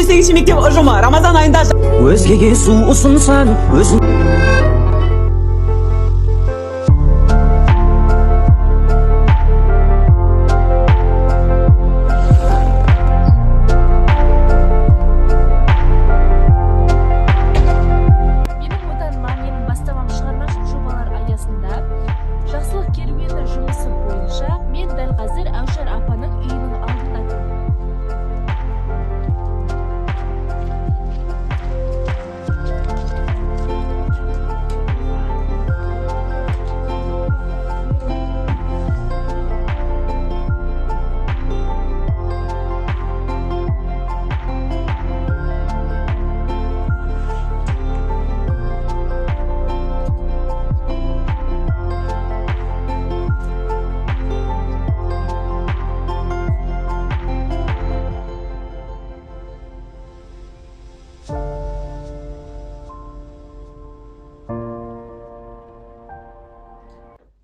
8 мектеп ұжымы Рамазан айында өзгеге су ұсынсаң өзің жақсылық керуені жұмысы бойынша мен дәл қазір Әушар апаның үйінің алдындамын.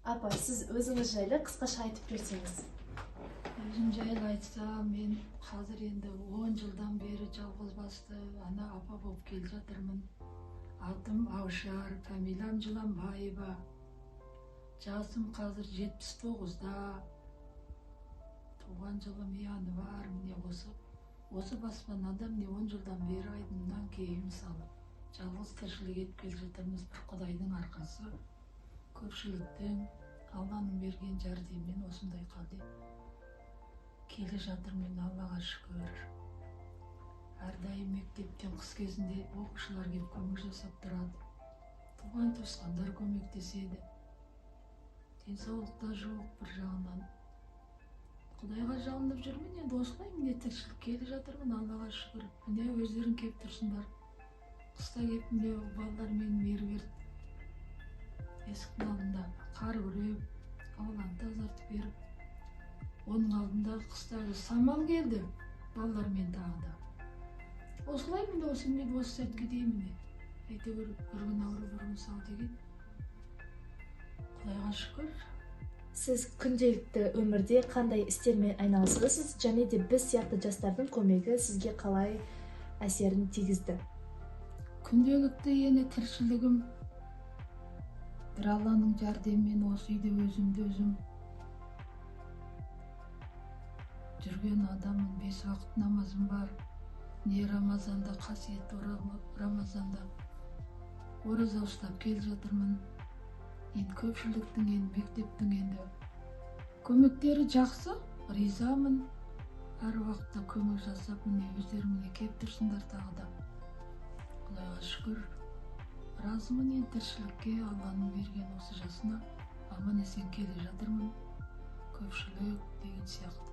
Апа, сіз өзіңіз жайлы қысқаша айтып берсеңіз. Өзім жайлы айтсам, мен қазір енді 10 жылдан бері жалғызбасты ана апа болып келе жатырмын. Атым Аушар, фамилиям Жыланбаева. Жасым қазір 79-да. Туған жылым январь, міне осы баспанада міне 10 жылдан бері айдымнан кейін мысалы жалғыз тіршілік етіп келе жатырмыз. Bir Құдайдың арқасы, көпшіліктің, Алланың берген жәрдемімен осындай қалды келе жатырмын, Аллаға шүкір. Әрдайым мектептен қыс кезінде оқушылар келіп көмек жасап тұрады. Туған туысқандар көмектеседі. Денсаулықта жоқ бір жағынан. Құдайға жалынып жүрмін, енді осылай міне тіршілік келе жатырмын, Аллаға шүкір. Міне өздерің келіп тұрсыңдар. Қыста келіп міне балалармен меруерт есіктің алдында қар күреп, ауланы тазартып беріп, оның алдында қыстағы самал келді, балалармен тағы да. Осылай міне осы сәтке деймін. Әйтеуір бір күн ауру, бір күн сау деген. Құдайға шүкір. Сіз күнделікті өмірде қандай істермен айналысасыз, және де біз сияқты жастардың көмегі сізге қалай әсерін тигізді? Күнделікті ені тіршілігім бір Алланың жәрдемімен осы үйде өзім жүрген адамын. 5 уақыт намазым бар. Не Рамазанда, қасиетті Рамазанда ораза ұстап келе жатырмын. Енді көпшіліктің, енді мектептің енді көмектері жақсы, ризамын. Әр уақытта көмек жасап, міне өздеріңе келіп тұрсыңдар тағы да. Құдайға шүкір. Разымын енді тіршілікке, Алланың берген осы жасына аман есен келе жатырмын. Көпшілік деген сияқты.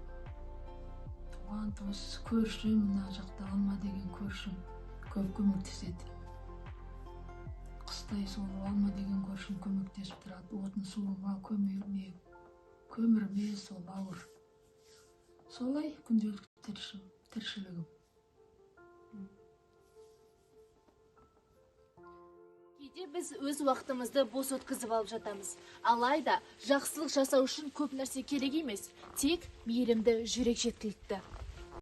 Туған туыс, көршім, мына жақта Алма деген көршім көп көмектеседі. Қыстай сол Алма деген көршім көмектесіп тұрады. Отын суыма, көмірме сол ауыр. Солай күнделік тіршілігім. Кейде біз өз уақытымызды бос өткізіп алып жатамыз. Алайда жақсылық жасау үшін көп нәрсе керек емес, тек мейірімді жүрек жеткілікті.